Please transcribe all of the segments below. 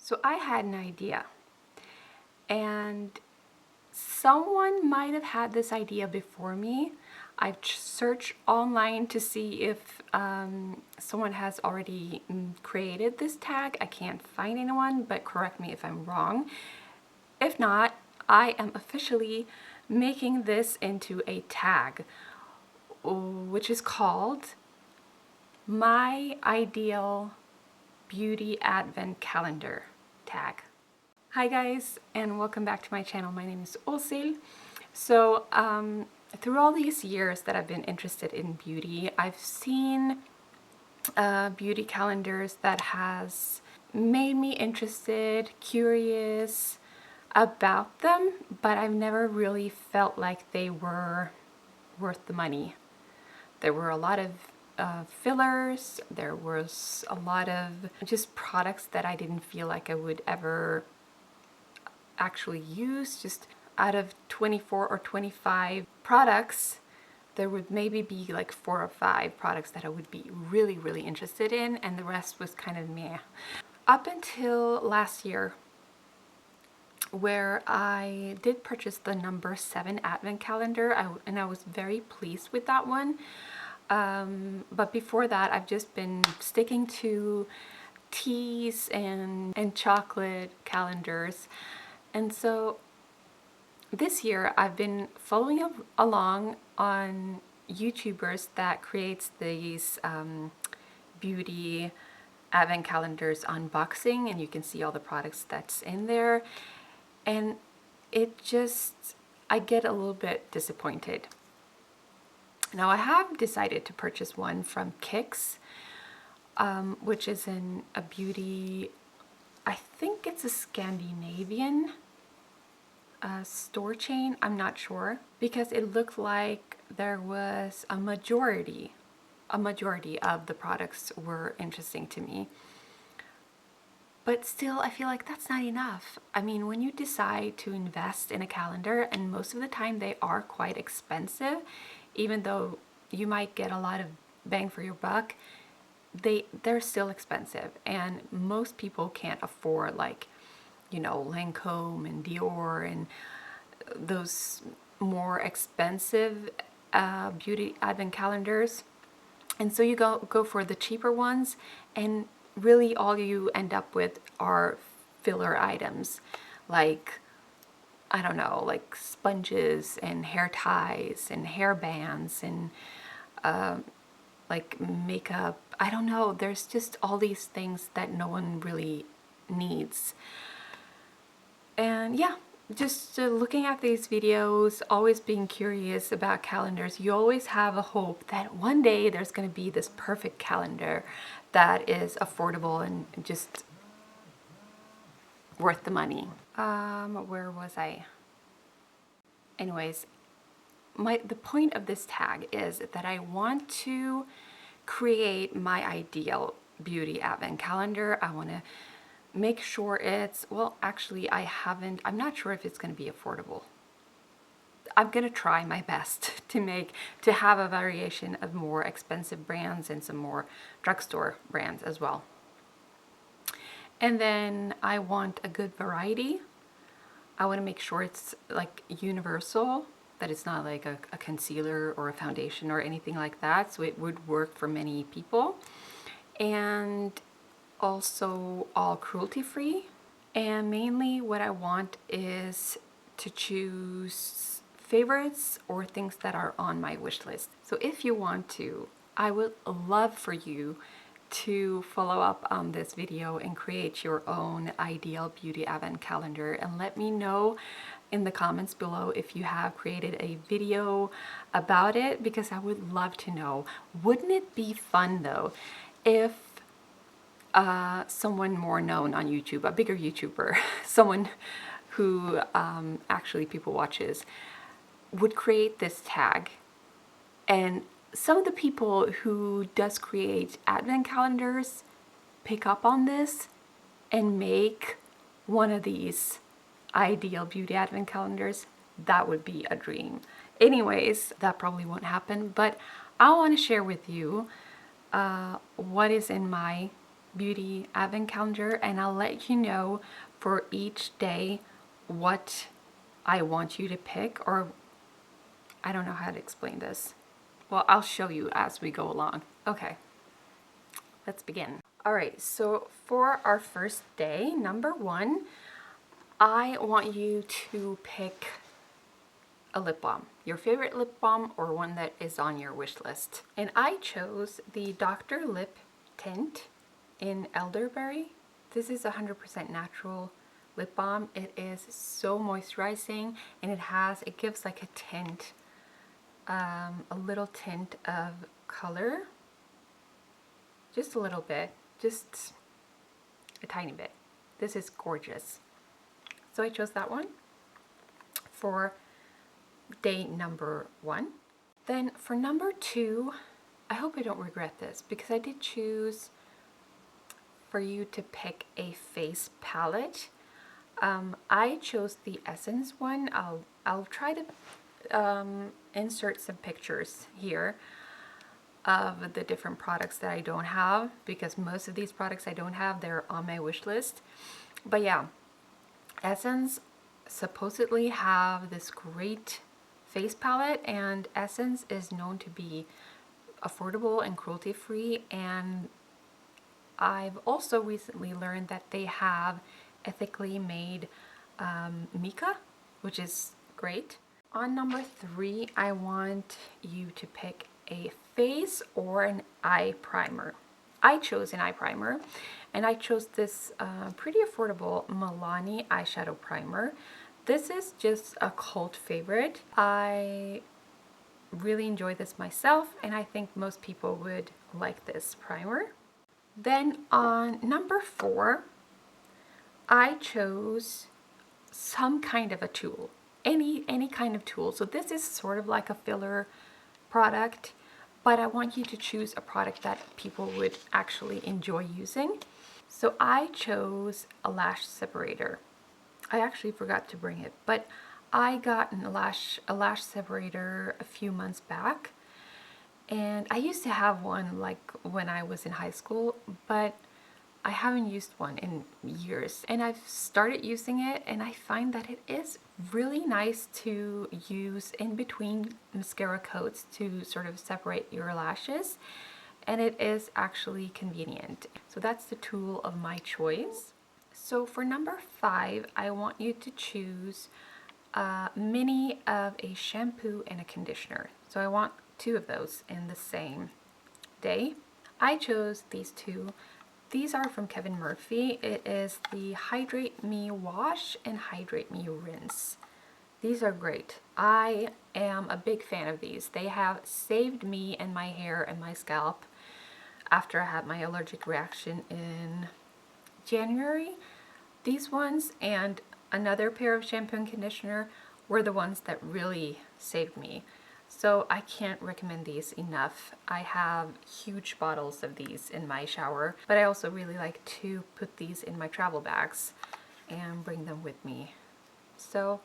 So I had an idea, and someone might have had this idea before me. I've searched online to see if someone has already created this tag. I can't find anyone, but correct me if I'm wrong. If not, I am officially making this into a tag, which is called My Ideal Beauty Advent Calendar tag. Hi guys, and welcome back to my channel. My name is Åshild. So through all these years that I've been interested in beauty, I've seen beauty calendars that has made me interested, curious about them, but I've never really felt like they were worth the money. There were a lot of fillers, there was a lot of just products that I didn't feel like I would ever actually use. Just out of 24 or 25 products, there would maybe be like 4 or 5 products that I would be really interested in, and the rest was kind of meh. Up until last year, where I did purchase the number 7 advent calendar, and I was very pleased with that one. But before that, I've just been sticking to teas and chocolate calendars. And so this year I've been following along on YouTubers that creates these beauty advent calendars unboxing, and you can see all the products that's in there, and I get a little bit disappointed. Now I have decided to purchase one from Kix, which is a beauty, I think it's a Scandinavian store chain. I'm not sure, because it looked like there was a majority of the products were interesting to me. But still, I feel like that's not enough. I mean, when you decide to invest in a calendar, and most of the time they are quite expensive, even though you might get a lot of bang for your buck, they're still expensive, and most people can't afford, like, you know, Lancome and Dior and those more expensive beauty advent calendars. And so you go for the cheaper ones, and really all you end up with are filler items, like, I don't know, like sponges and hair ties and hair bands and like makeup. I don't know, there's just all these things that no one really needs. And yeah, just looking at these videos, always being curious about calendars, you always have a hope that one day there's going to be this perfect calendar that is affordable and just worth the money. Where was I? Anyways, the point of this tag is that I want to create my ideal beauty advent calendar. I want to make sure it's, well, actually I'm not sure if it's going to be affordable. I'm going to try my best to have a variation of more expensive brands and some more drugstore brands as well. And then I want a good variety. I want to make sure it's like universal, that it's not like a concealer or a foundation or anything like that, so it would work for many people. And also all cruelty-free. And mainly what I want is to choose favorites or things that are on my wish list. So if you want to, I would love for you to follow up on this video and create your own ideal beauty advent calendar, and let me know in the comments below if you have created a video about it, because I would love to know. Wouldn't it be fun though if someone more known on YouTube, a bigger YouTuber, someone who actually people watches, would create this tag, and some of the people who does create advent calendars pick up on this and make one of these ideal beauty advent calendars? That would be a dream. Anyways, that probably won't happen, but I want to share with you what is in my beauty advent calendar, and I'll let you know for each day what I want you to pick, or I don't know how to explain this. Well, I'll show you as we go along. Okay, let's begin. All right, so for our first day, number 1, I want you to pick a lip balm, your favorite lip balm or one that is on your wish list. And I chose the Dr.Lipp tint in elderberry. This is 100% natural lip balm. It is so moisturizing, and it gives like a tint, a little tint of color, just a little bit, just a tiny bit. This is gorgeous. So I chose that one for day number 1. Then for number 2, I hope I don't regret this, because I did choose for you to pick a face palette. I chose the Essence one. I'll try to insert some pictures here of the different products that I don't have, because most of these products I don't have, they're on my wish list. But yeah, Essence supposedly have this great face palette, and Essence is known to be affordable and cruelty-free, and I've also recently learned that they have ethically made mica, which is great. On number 3, I want you to pick a face or an eye primer. I chose an eye primer, and I chose this pretty affordable Milani eyeshadow primer. This is just a cult favorite. I really enjoy this myself, and I think most people would like this primer. Then on number 4, I chose some kind of a tool, any kind of tool. So this is sort of like a filler product, but I want you to choose a product that people would actually enjoy using. So I chose a lash separator. I actually forgot to bring it, but I got a lash separator a few months back, and I used to have one like when I was in high school, but I haven't used one in years, and I've started using it, and I find that it is really nice to use in between mascara coats to sort of separate your lashes, and it is actually convenient. So that's the tool of my choice. So for number 5, I want you to choose a mini of a shampoo and a conditioner. So I want 2 of those in the same day. I chose these 2. These are from Kevin Murphy. It is the Hydrate Me Wash and Hydrate Me Rinse. These are great. I am a big fan of these. They have saved me and my hair and my scalp after I had my allergic reaction in January. These ones and another pair of shampoo and conditioner were the ones that really saved me. So I can't recommend these enough. I have huge bottles of these in my shower, but I also really like to put these in my travel bags and bring them with me. So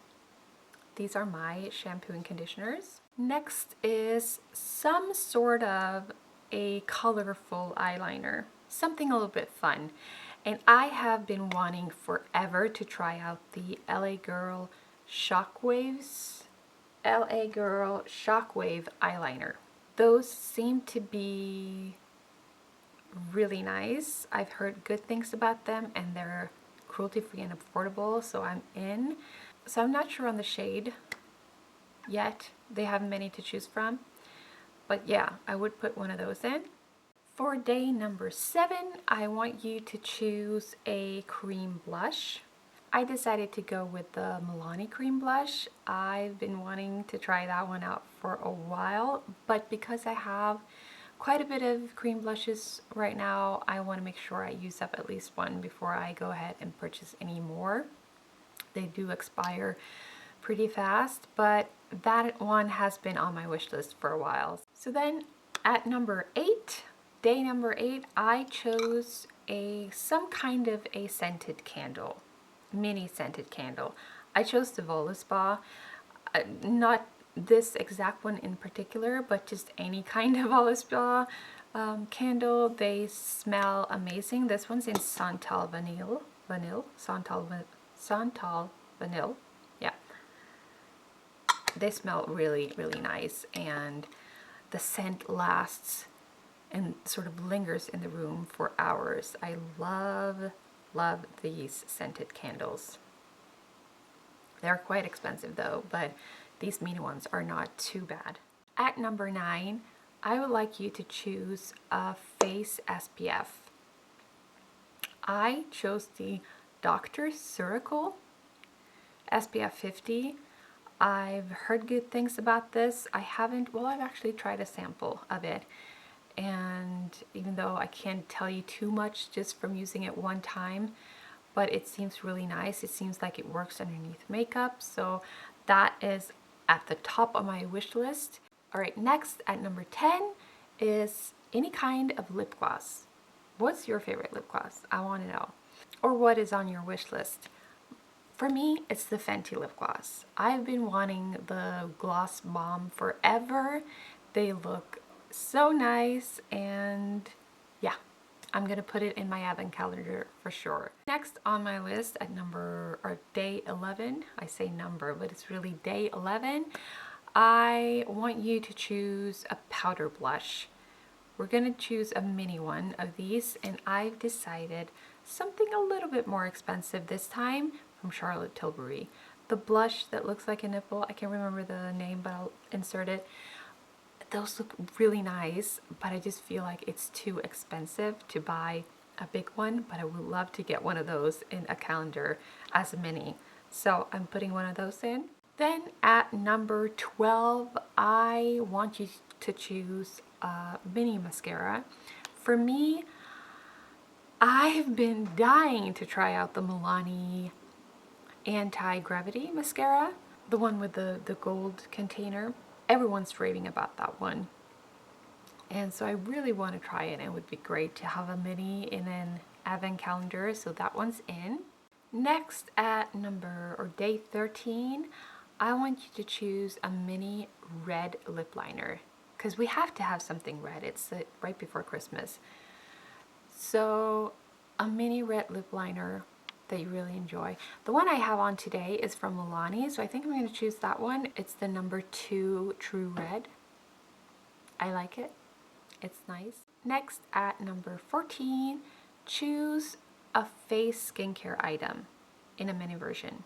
these are my shampoo and conditioners. Next is some sort of a colorful eyeliner, something a little bit fun. And I have been wanting forever to try out the la.girl Shockwave eyeliner. Those seem to be really nice. I've heard good things about them, and they're cruelty-free and affordable, so I'm in. So I'm not sure on the shade yet. They have many to choose from. But yeah, I would put one of those in. For day number 7, I want you to choose a cream blush. I decided to go with the Milani cream blush. I've been wanting to try that one out for a while, but because I have quite a bit of cream blushes right now, I want to make sure I use up at least one before I go ahead and purchase any more. They do expire pretty fast, but that one has been on my wish list for a while. So then at number 8, day number 8, I chose some kind of a scented candle, mini scented candle. I chose the Voluspa, not this exact one in particular, but just any kind of Voluspa. candle. They smell amazing. This one's in Santal Santal Vanille. Yeah. They smell really, really nice, and the scent lasts and sort of lingers in the room for hours. I love these scented candles. They're quite expensive though, but these mini ones are not too bad. At number 9, I would like you to choose a face SPF. I chose the dr.ceuracle SPF 50. I've heard good things about this. I've actually tried a sample of it. And even though I can't tell you too much just from using it one time, but it seems really nice. It seems like it works underneath makeup. So that is at the top of my wish list. All right, next at number 10 is any kind of lip gloss. What's your favorite lip gloss? I want to know. Or what is on your wish list? For me, it's the Fenty lip gloss. I've been wanting the Gloss Bomb forever. They look so nice, and yeah, I'm gonna put it in my advent calendar for sure. Next on my list at day 11, I say number, but it's really day 11, I want you to choose a powder blush. We're gonna choose a mini one of these, and I've decided something a little bit more expensive this time from Charlotte Tilbury. The blush that looks like a nipple, I can't remember the name, but I'll insert it. Those look really nice, but I just feel like it's too expensive to buy a big one, but I would love to get one of those in a calendar as a mini. So I'm putting one of those in. Then at number 12, I want you to choose a mini mascara. For me, I've been dying to try out the Milani Anti-Gravity Mascara, the one with the gold container. Everyone's raving about that one. And so I really want to try it, and it would be great to have a mini in an advent calendar, so that one's in. Next at day 13, I want you to choose a mini red lip liner, because we have to have something red. It's right before Christmas. So a mini red lip liner that you really enjoy. The one I have on today is from Milani, so I think I'm going to choose that one. It's the number 2 True Red. I like it. It's nice. Next at number 14, choose a face skincare item in a mini version.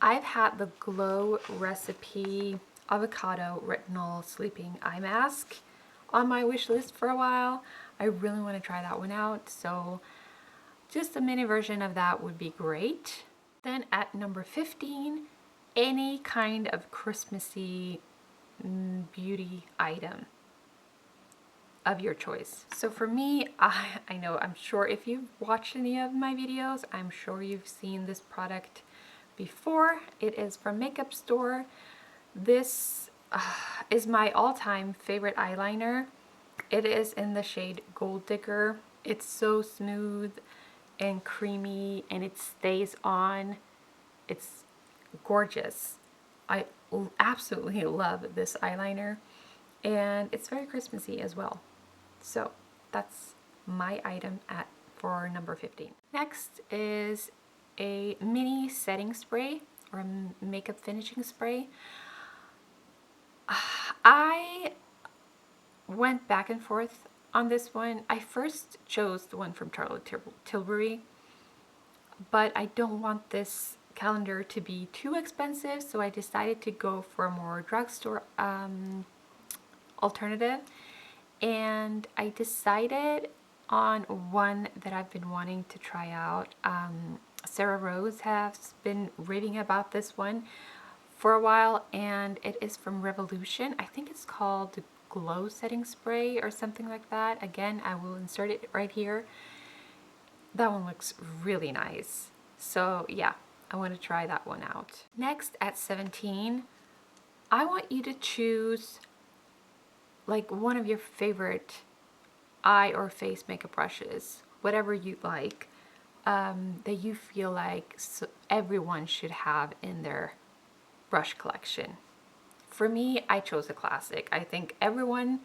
I've had the Glow Recipe Avocado Retinol Sleeping Eye Mask on my wish list for a while. I really want to try that one out, so just a mini version of that would be great. Then at number 15, any kind of Christmassy beauty item of your choice. So for me, I know, I'm sure if you've watched any of my videos, I'm sure you've seen this product before. It is from Makeup Store. This is my all-time favorite eyeliner. It is in the shade Gold Digger. It's so smooth and creamy, and it stays on. It's gorgeous. I absolutely love this eyeliner, and it's very Christmassy as well. So that's my item for number 15. Next is a mini setting spray or a makeup finishing spray. I went back and forth on this one. I first chose the one from Charlotte Tilbury, but I don't want this calendar to be too expensive, so I decided to go for a more drugstore alternative, and I decided on one that I've been wanting to try out. Sarah Rose has been raving about this one for a while, and it is from Revolution. I think it's called the Glow Setting Spray or something like that. Again, I will insert it right here. That one looks really nice. So yeah, I want to try that one out. Next at 17, I want you to choose like one of your favorite eye or face makeup brushes, whatever you like, that you feel like everyone should have in their brush collection. For me, I chose a classic. I think everyone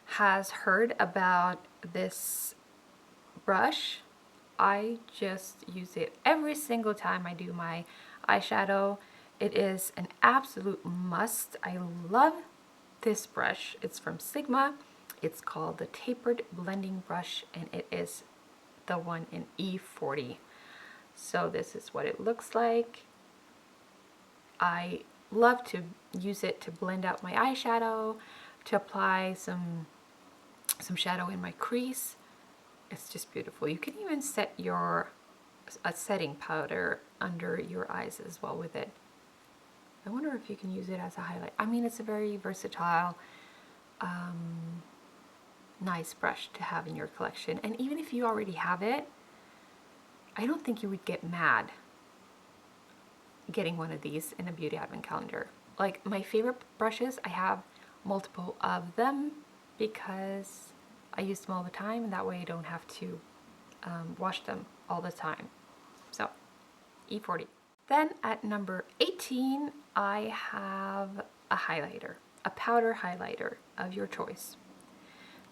has heard about this brush, I just use it every single time I do my eyeshadow. It is an absolute must. I love this brush. It's from Sigma. It's called the Tapered Blending Brush, and it is the one in E40. So this is what it looks like. I love to use it to blend out my eyeshadow, to apply some shadow in my crease. It's just beautiful. You can even set a setting powder under your eyes as well with it. I wonder if you can use it as a highlight. I mean, it's a very versatile, nice brush to have in your collection. And even if you already have it, I don't think you would get mad getting one of these in a beauty advent calendar. Like my favorite brushes, I have multiple of them because I use them all the time, and that way I don't have to wash them all the time. So E40. Then at number 18, I have a highlighter, a powder highlighter of your choice.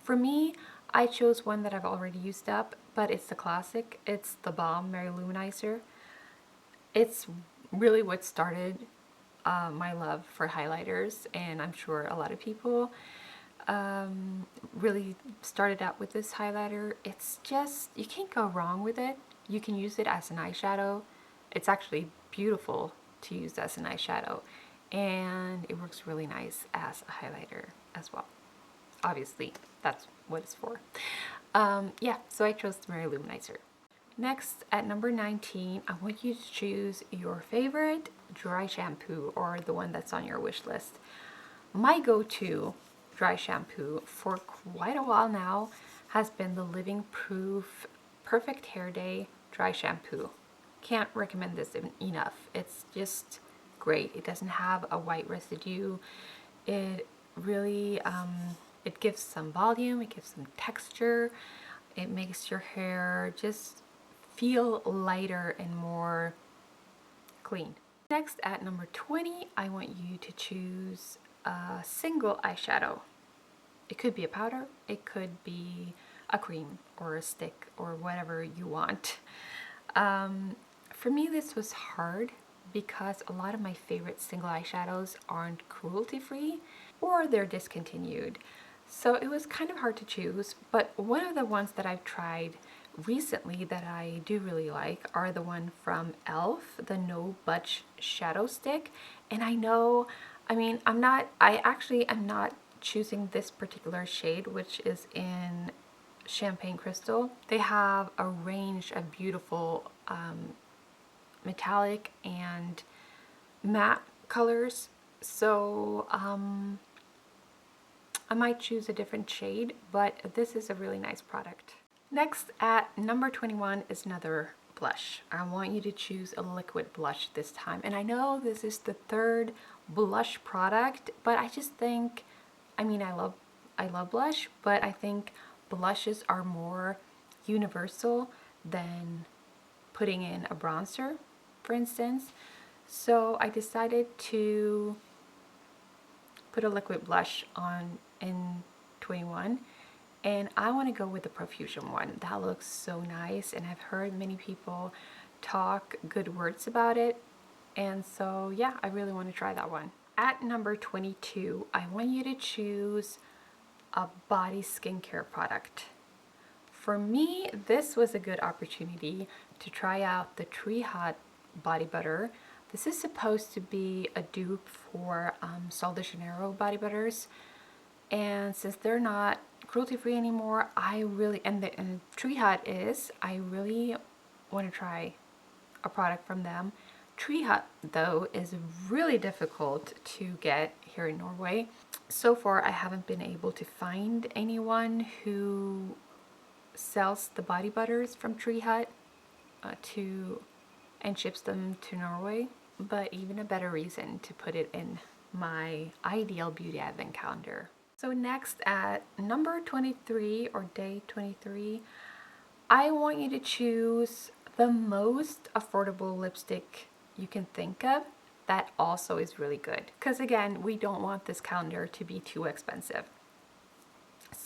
For me, I chose one that I've already used up, but it's the classic. It's the Balm Mary Luminizer. It's really what started my love for highlighters, and I'm sure a lot of people really started out with this highlighter. It's just, you can't go wrong with it. You can use it as an eyeshadow. It's actually beautiful to use as an eyeshadow, and it works really nice as a highlighter as well. Obviously, that's what it's for. Yeah, so I chose the Mary Luminizer. Next, at number 19, I want you to choose your favorite dry shampoo, or the one that's on your wish list. My go-to dry shampoo for quite a while now has been the Living Proof Perfect Hair Day dry shampoo. Can't recommend this enough. It's just great. It doesn't have a white residue. It really it gives some volume, it gives some texture, it makes your hair just feel lighter and more clean. Next, at number 20, I want you to choose a single eyeshadow. It could be a powder, it could be a cream or a stick or whatever you want. For me, this was hard because a lot of my favorite single eyeshadows aren't cruelty-free or they're discontinued. So it was kind of hard to choose, but one of the ones that I've tried recently that I do really like are the one from e.l.f., the No Budge Shadow Stick. And I know, I actually am not choosing this particular shade, which is in Champagne Crystal. They have a range of beautiful metallic and matte colors, so I might choose a different shade, but this is a really nice product. Next, at number 21 is another blush. I want you to choose a liquid blush this time. And I know this is the third blush product, but I just think, I love blush, but I think blushes are more universal than putting in a bronzer, for instance. So I decided to put a liquid blush on in 21, and I want to go with the Perfume one. That looks so nice, and I've heard many people talk good words about it, and so yeah, I really want to try that one. At number 22, I want you to choose a body skincare product. For me, this was a good opportunity to try out the Tree Hut body butter. This is supposed to be a dupe for Sol de Janeiro body butters, and since they're not cruelty-free anymore, and Tree Hut is, I really want to try a product from them. Tree Hut, though, is really difficult to get here in Norway. So far, I haven't been able to find anyone who sells the body butters from Tree Hut and ships them to Norway. But even a better reason to put it in my ideal beauty advent calendar. So next, at number 23 or day 23, I want you to choose the most affordable lipstick you can think of that also is really good. Because again, we don't want this calendar to be too expensive.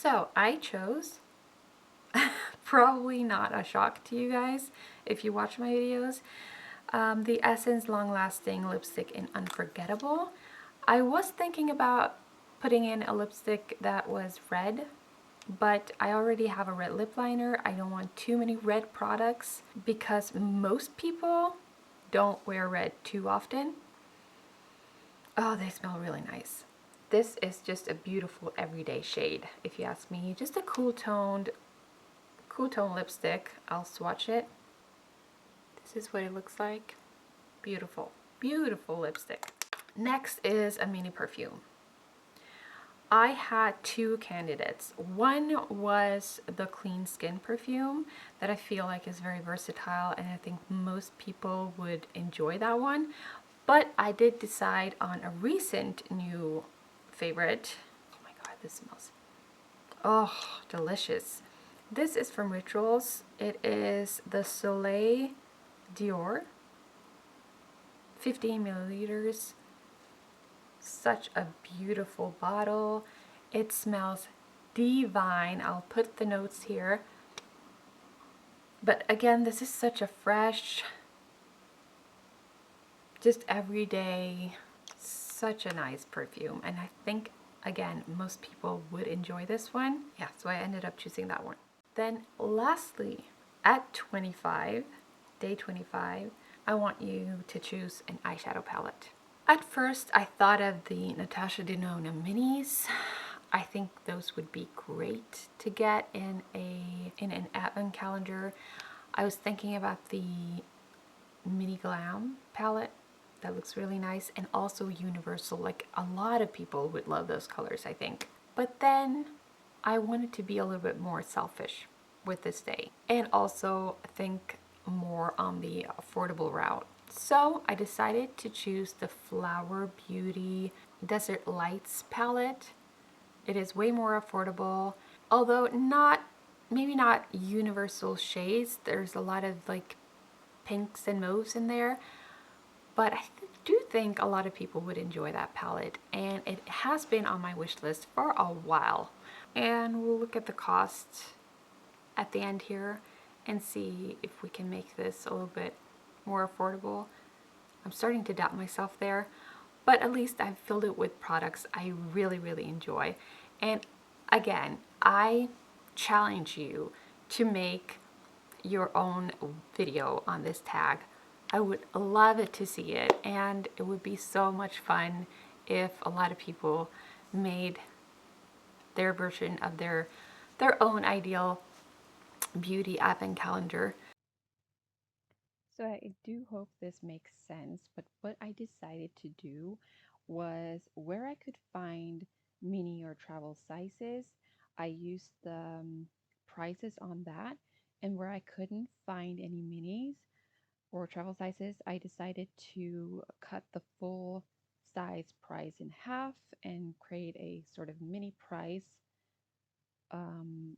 So I chose, probably not a shock to you guys if you watch my videos, the Essence Long Lasting Lipstick in Unforgettable. I was thinking about putting in a lipstick that was red, but I already have a red lip liner. I don't want too many red products because most people don't wear red too often. Oh, they smell really nice. This is just a beautiful everyday shade, if you ask me. Just a cool tone lipstick. I'll swatch it. This is what it looks like. Beautiful, beautiful lipstick. Next is a mini perfume. I had two candidates. One was the Clean Skin perfume that I feel like is very versatile, and I think most people would enjoy that one. But I did decide on a recent new favorite. Oh my god, this smells, oh, delicious. This is from Rituals. It is the Soleil Dior, 15 milliliters. Such a beautiful bottle. It smells divine. I'll put the notes here. But again, this is such a fresh, just everyday, such a nice perfume. And I think, again, most people would enjoy this one. Yeah, so I ended up choosing that one. Then lastly, at 25, day 25, I want you to choose an eyeshadow palette. At first, I thought of the Natasha Denona minis. I think those would be great to get in an advent calendar. I was thinking about the Mini Glam palette. That looks really nice, and also universal. Like, a lot of people would love those colors, I think. But then I wanted to be a little bit more selfish with this day, and also think more on the affordable route. So I decided to choose the Flower Beauty Desert Lights palette. It is way more affordable, although maybe not universal shades. There's a lot of like pinks and mauves in there, but I do think a lot of people would enjoy that palette, and it has been on my wish list for a while. And we'll look at the cost at the end here and see if we can make this a little bit more affordable. I'm starting to doubt myself there, but at least I've filled it with products I really, really enjoy. And again, I challenge you to make your own video on this tag. I would love it to see it, and it would be so much fun if a lot of people made their version of their own ideal beauty advent calendar. So I do hope this makes sense, but what I decided to do was where I could find mini or travel sizes, I used the prices on that, and where I couldn't find any minis or travel sizes, I decided to cut the full size price in half and create a sort of mini price um,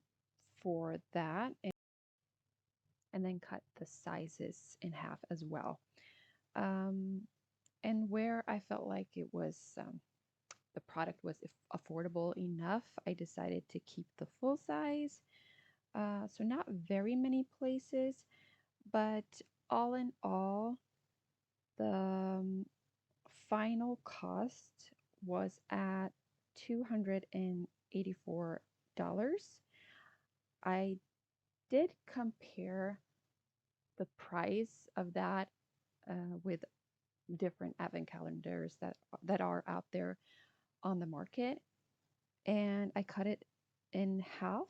for that, and then cut the sizes in half as well. Um, and where I felt like it was the product was affordable enough, I decided to keep the full size. So not very many places, but all in all, the final cost was at $284. I did compare the price of that with different advent calendars that are out there on the market, and I cut it in half,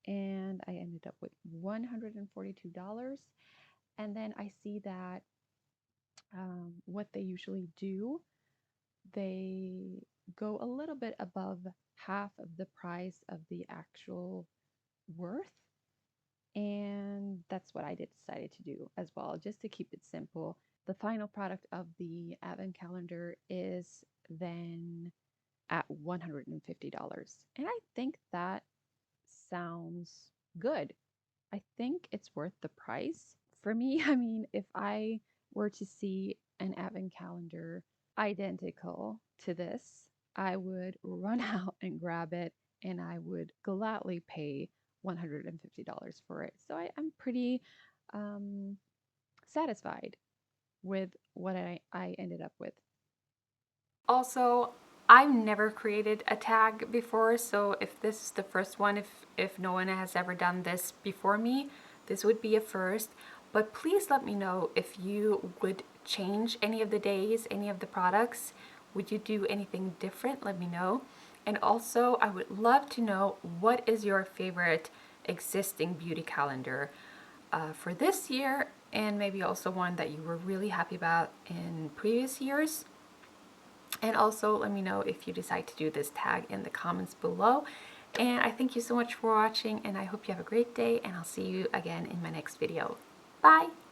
and I ended up with $142. And then I see that what they usually do, they go a little bit above half of the price of the actual worth. And that's what I decided to do as well, just to keep it simple. The final product of the advent calendar is then at $150. And I think that sounds good. I think it's worth the price. For me, I mean, if I were to see an advent calendar identical to this, I would run out and grab it and I would gladly pay $150 for it. So I'm pretty um, satisfied with what I ended up with. Also, I've never created a tag before, so if this is the first one, if no one has ever done this before me, this would be a first. But please let me know if you would change any of the days, any of the products. Would you do anything different? Let me know. And also, I would love to know, what is your favorite existing beauty calendar for this year, and maybe also one that you were really happy about in previous years. And also let me know if you decide to do this tag in the comments below. And I thank you so much for watching, and I hope you have a great day, and I'll see you again in my next video. Bye!